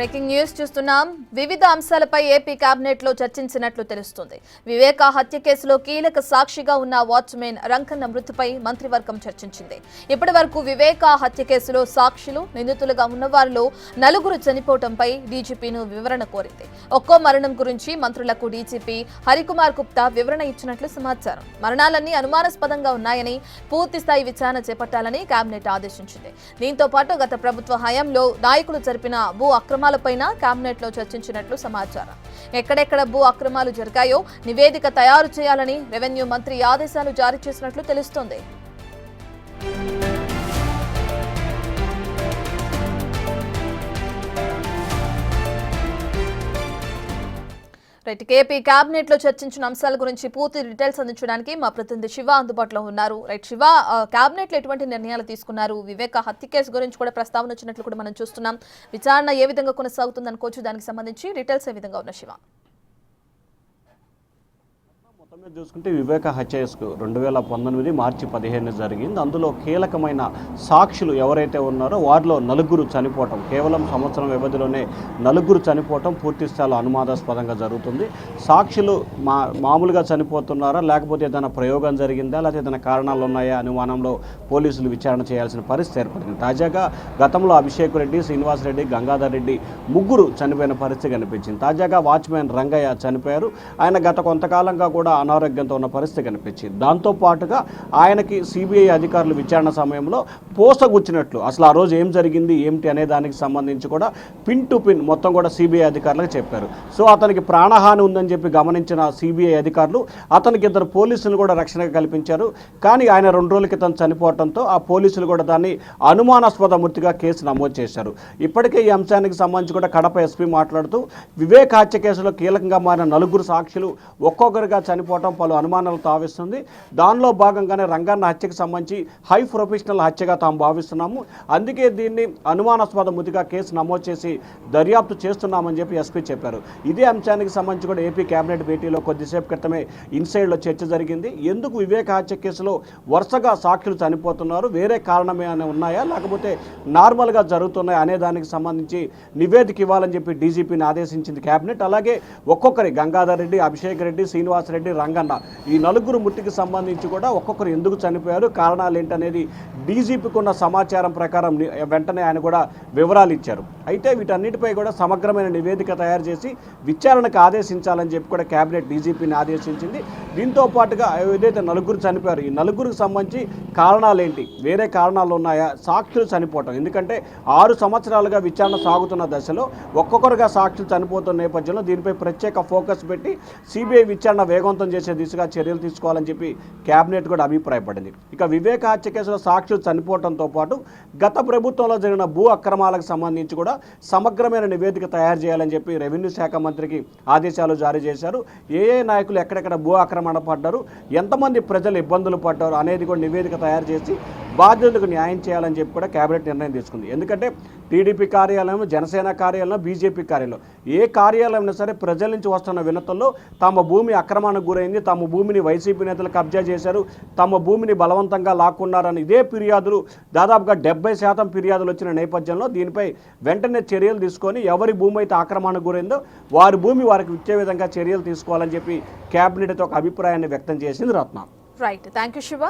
Breaking news చూస్తున్నాం. వివిధ అంశాలపై ఏపీ కేబినెట్ లో చర్చించినట్లు తెలుస్తుంది. వివేక హత్య కేసులో కీలక సాక్షిగా ఉన్న వాచ్మెన్ రంకన్న మృతిపై మంత్రివర్గం చర్చించింది. ఇప్పటి వరకు వివేక హత్య కేసులో సాక్షులు, నిందితులుగా ఉన్న వారిలో 4 చనిపోవడంపై డీజీపీను వివరణ కోరింది. ఒక్కో మరణం గురించి మంత్రులకు డీజీపీ హరికుమార్ గుప్తా వివరణ ఇచ్చినట్లు సమాచారం. మరణాలన్నీ అనుమానాస్పదంగా ఉన్నాయని, పూర్తి స్థాయి విచారణ చేపట్టాలని కేబినెట్ ఆదేశించింది. దీంతో పాటు గత ప్రభుత్వ హయాంలో నాయకులు జరిపిన భూ అక్రమాలపైన కేబినెట్ లో చర్చించినట్లు సమాచారం. ఎక్కడెక్కడ భూ అక్రమాలు జరిగాయో నివేదిక తయారు చేయాలని రెవెన్యూ మంత్రి ఆదేశాలు జారీ చేసినట్లు తెలుస్తోంది. ఏపీ కేబినెట్ లో చర్చించిన అంశాల గురించి పూర్తి డీటెయిల్స్ అందించడానికి మా ప్రతినిధి శివ అందుబాటులో ఉన్నారు. శివ, కేబినెట్ లో ఎటువంటి నిర్ణయాలు తీసుకున్నారు? వివేక హత్య కేసు గురించి కూడా ప్రస్తావన వచ్చినట్లు కూడా మనం చూస్తున్నాం. విచారణ ఏ విధంగా కొనసాగుతుంది అనుకోవచ్చు, దానికి సంబంధించి డీటెయిల్స్ ఏ విధంగా ఉన్న శివ? చూసుకుంటే వివేక హత్య 2019 మార్చి 15 జరిగింది. అందులో కీలకమైన సాక్షులు ఎవరైతే ఉన్నారో వారిలో 4 చనిపోవటం, కేవలం సంవత్సరం వ్యవధిలోనే 4 చనిపోవటం పూర్తి స్థాయిలో అనుమానాస్పదంగా జరుగుతుంది. సాక్షులు మామూలుగా చనిపోతున్నారా, లేకపోతే ఏదైనా ప్రయోగం జరిగిందా, లేకపోతే ఏదైనా కారణాలు ఉన్నాయా అనుమానంలో పోలీసులు విచారణ చేయాల్సిన పరిస్థితి ఏర్పడింది. తాజాగా గతంలో అభిషేక్ రెడ్డి, శ్రీనివాస్ రెడ్డి, గంగాధర్ రెడ్డి 3 చనిపోయిన పరిస్థితి కనిపించింది. తాజాగా వాచ్మెన్ రంగయ్య చనిపోయారు. ఆయన గత కొంతకాలంగా కూడా అనారోగ్యంతో ఉన్న పరిస్థితి కనిపించింది. దాంతో పాటుగా ఆయనకి సిబిఐ అధికారులు విచారణ సమయంలో పోసగుచ్చినట్లు, అసలు ఆ రోజు ఏం జరిగింది ఏమిటి అనే దానికి సంబంధించి కూడా పిన్ టు పిన్ మొత్తం కూడా సిబిఐ అధికారులకు చెప్పారు. సో అతనికి ప్రాణహాని ఉందని చెప్పి గమనించిన సిబిఐ అధికారులు అతనికి 2 పోలీసులు కూడా రక్షణ కల్పించారు. కానీ ఆయన 2 రోజుల క్రితం చనిపోవడంతో ఆ పోలీసులు కూడా దాన్ని అనుమానాస్పద మృతిగా కేసు నమోదు చేశారు. ఇప్పటికే ఈ అంశానికి సంబంధించి కూడా కడప ఎస్పీ మాట్లాడుతూ వివేక్ హత్య కేసులో కీలకంగా మారిన 4 సాక్షులు ఒక్కొక్కరిగా చనిపోవడం పలు అనుమానాలు తావిస్తుంది. దానిలో భాగంగానే రంగన్న హత్యకు సంబంధించి హై ప్రొఫెషనల్ హత్యగా తాము భావిస్తున్నాము, అందుకే దీన్ని అనుమానాస్పద మృతిగా కేసు నమోదు చేసి దర్యాప్తు చేస్తున్నామని చెప్పి ఎస్పీ చెప్పారు. ఇదే అంశానికి సంబంధించి కూడా ఏపీ కేబినెట్ భేటీలో కొద్దిసేపు క్రితమే ఇన్సైడ్లో చర్చ జరిగింది. ఎందుకు వివేక హత్య కేసులో వరుసగా సాక్షులు చనిపోతున్నారు, వేరే కారణమే ఉన్నాయా లేకపోతే నార్మల్గా జరుగుతున్నాయా అనే దానికి సంబంధించి నివేదిక ఇవ్వాలని చెప్పి డీజీపీని ఆదేశించింది కేబినెట్. అలాగే ఒక్కొక్కరి గంగాధర్ రెడ్డి, అభిషేక్ రెడ్డి, శ్రీనివాస్ రెడ్డి, రంగన్న ఈ 4 మృతికి సంబంధించి కూడా ఒక్కొక్కరు ఎందుకు చనిపోయారు, కారణాలు ఏంటనేది డీజీపీకి ఉన్న సమాచారం ప్రకారం వెంటనే ఆయన కూడా వివరాలు ఇచ్చారు. అయితే వీటన్నిటిపై కూడా సమగ్రమైన నివేదిక తయారు చేసి విచారణకు ఆదేశించాలని చెప్పి కూడా కేబినెట్ డీజీపీని ఆదేశించింది. దీంతో పాటుగా ఏదైతే 4 చనిపోయారు, ఈ 4కి సంబంధించి కారణాలు ఏంటి, వేరే కారణాలు ఉన్నాయా, సాక్షులు చనిపోవటం, ఎందుకంటే 6 సంవత్సరాలుగా విచారణ సాగుతున్న దశలో ఒక్కొక్కరుగా సాక్షులు చనిపోతున్న నేపథ్యంలో దీనిపై ప్రత్యేక ఫోకస్ పెట్టి సిబిఐ విచారణ వేగవంతం చేసే దిశగా చర్యలు తీసుకోవాలని చెప్పి కేబినెట్ కూడా అభిప్రాయపడింది. ఇక వివేక హత్య కేసులో సాక్షులు చనిపోవడంతో పాటు గత ప్రభుత్వంలో జరిగిన భూ అక్రమాలకు సంబంధించి కూడా సమగ్రమైన నివేదిక తయారు చేయాలని చెప్పి రెవెన్యూ శాఖ మంత్రికి ఆదేశాలు జారీ చేశారు. ఏ నాయకులు ఎక్కడెక్కడ భూ ఆక్రమణ పడ్డారు, ఎంతమంది ప్రజలు ఇబ్బందులు పడ్డారు అనేది కూడా నివేదిక తయారు చేసి బాధ్యతలకు న్యాయం చేయాలని చెప్పి కూడా కేబినెట్ నిర్ణయం తీసుకుంది. ఎందుకంటే టీడీపీ కార్యాలయం, జనసేన కార్యాలయం, బీజేపీ కార్యాలయం, ఏ కార్యాలయం అయినా సరే ప్రజల నుంచి వస్తున్న వినతుల్లో తమ భూమి అక్రమానికి గురైంది, తమ భూమిని వైసీపీ నేతలు కబ్జా చేశారు, తమ భూమిని బలవంతంగా లాక్కున్నారని ఇదే ఫిర్యాదులు దాదాపుగా 70% ఫిర్యాదులు వచ్చిన నేపథ్యంలో దీనిపై వెంటనే చర్యలు తీసుకొని ఎవరి భూమి అయితే ఆక్రమణకు గురైందో వారి భూమి వారికి ఇచ్చే విధంగా చర్యలు తీసుకోవాలని చెప్పి కేబినెట్ ఒక అభిప్రాయాన్ని వ్యక్తం చేసింది Ratna. Right, thank you Shiva.